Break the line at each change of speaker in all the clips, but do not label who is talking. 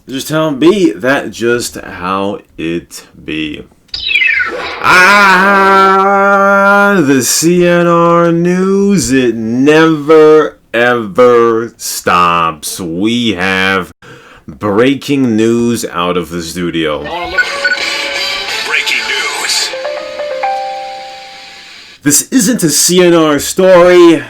Just how it be. That just how it be. The CnR news, it never ever stops. We have breaking news out of the studio.
Breaking news.
This isn't a CnR story,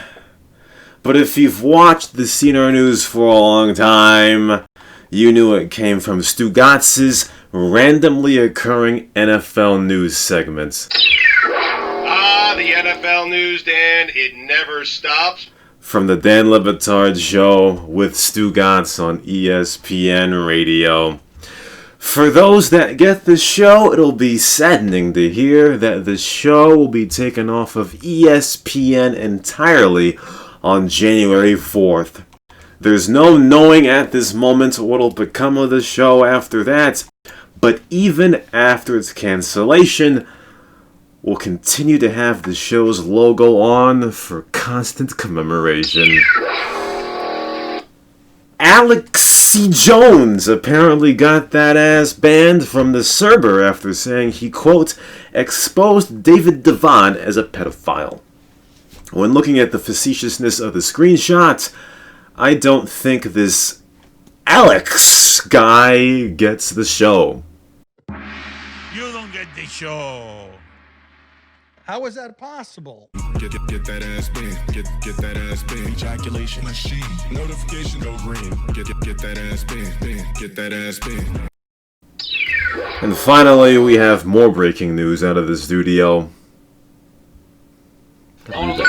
but if you've watched the CnR news for a long time, you knew it came from Stugatz's randomly occurring NFL news segments.
The NFL news, Dan. It never stops.
From the Dan Le Batard Show with Stugatz on ESPN Radio. For those that get the show, it'll be saddening to hear that the show will be taken off of ESPN entirely on January 4th. There's no knowing at this moment what'll become of the show after that, but even after its cancellation, we'll continue to have the show's logo on for constant commemoration. Alex C. Jones apparently got that ass banned from the server after saying he, quote, exposed David Devon as a pedophile. When looking at the facetiousness of the screenshot, I don't think this Alex guy gets the show.
You don't get the show.
How is that possible?
Get that ass bent. Get that ass bent. Ejaculation machine. Notification go green. Get that ass bent. Get that ass bent.
And finally, we have more breaking news out of the studio.
Breaking news.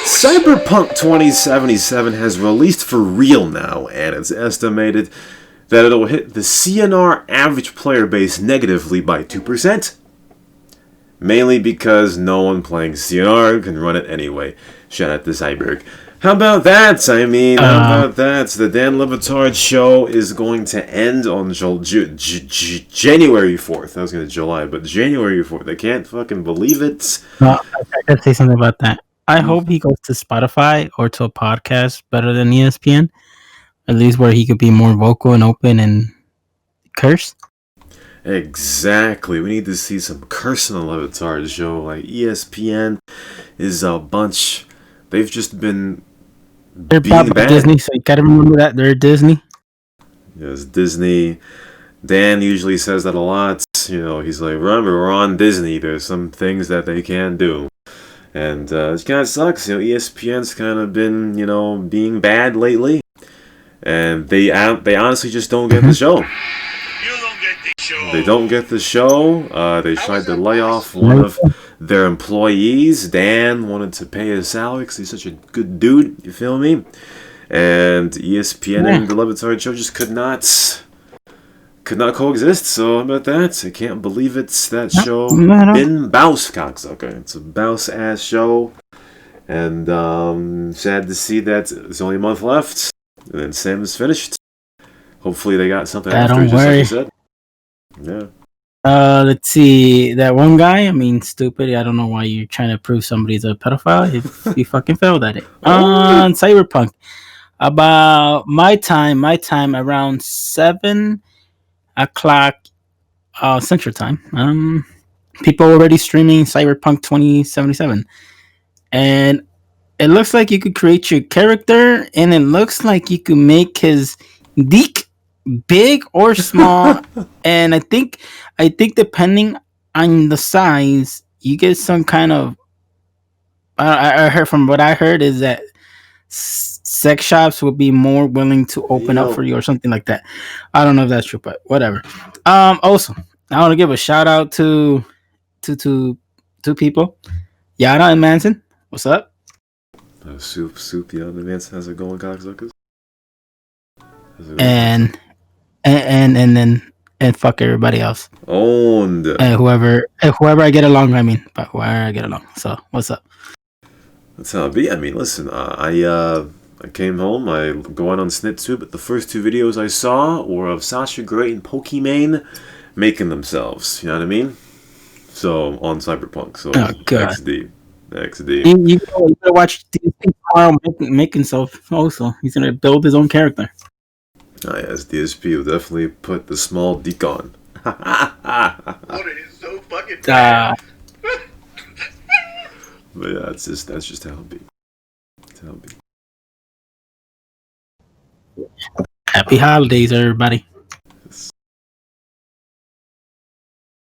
Cyberpunk 2077 has released for real now, and it's estimated that it'll hit the CnR average player base negatively by 2%. Mainly because no one playing CnR can run it anyway. Shout out to Cyberg. How about that? How about that? The Dan Le Batard Show is going to end on January 4th. I was going to July, but January 4th. I can't fucking believe it.
I gotta say something about that. I hope he goes to Spotify or to a podcast better than ESPN. At least where he could be more vocal and open and curse.
Exactly. We need to see some cursing on Le Batard Show. Like, ESPN is a bunch. They've just been
They're
being
bad.
bad.
Disney, so you gotta remember that. They're Disney.
Yes, Disney. Dan usually says that a lot. You know, he's like, remember, we're on Disney. There's some things that they can't do. And it kind of sucks. You know, ESPN's kind of been, you know, being bad lately. And they honestly just don't get the show. They don't get the show. They tried to lay off one of their employees. Dan wanted to pay his salary because he's such a good dude. You feel me? And ESPN and the Le Batard Show just could not coexist. So how about that? I can't believe it's that show. Bin Bouse, cocksucker. It's a Bouse ass show. And sad to see that there's only a month left. And then Sam is finished. Hopefully they got something after,
don't
just
worry.
like you said. Yeah.
Let's see. That one guy, I mean, stupid. I don't know why you're trying to prove somebody's a pedophile if you fucking failed at it. On Cyberpunk. About my time, around 7 o'clock Central Time. People were already streaming Cyberpunk 2077. And it looks like you could create your character, and it looks like you could make his dick big or small. And I think depending on the size, you get some kind of. I heard from what I heard is that sex shops would be more willing to open up for you or something like that. I don't know if that's true, but whatever. Also, I want to give a shout out to two people, Yada and Manson. What's up?
Soup, Yada and Manson. How's it going, cocksuckers?
And then fuck everybody else.
Owned.
Whoever I get along, I mean, but whoever I get along. So what's up?
That's how it be. I mean, listen, I came home, I go out on SnitTube, but the first two videos I saw were of Sasha Grey and Pokimane making themselves. You know what I mean? So on Cyberpunk. So XD.
You gotta watch these things tomorrow make himself also. He's gonna build his own character.
Ah, yes, DSP will definitely put the small dick on.
What it is so fucking bad.
But yeah, that's just how it be. That's how it be.
Happy holidays, everybody.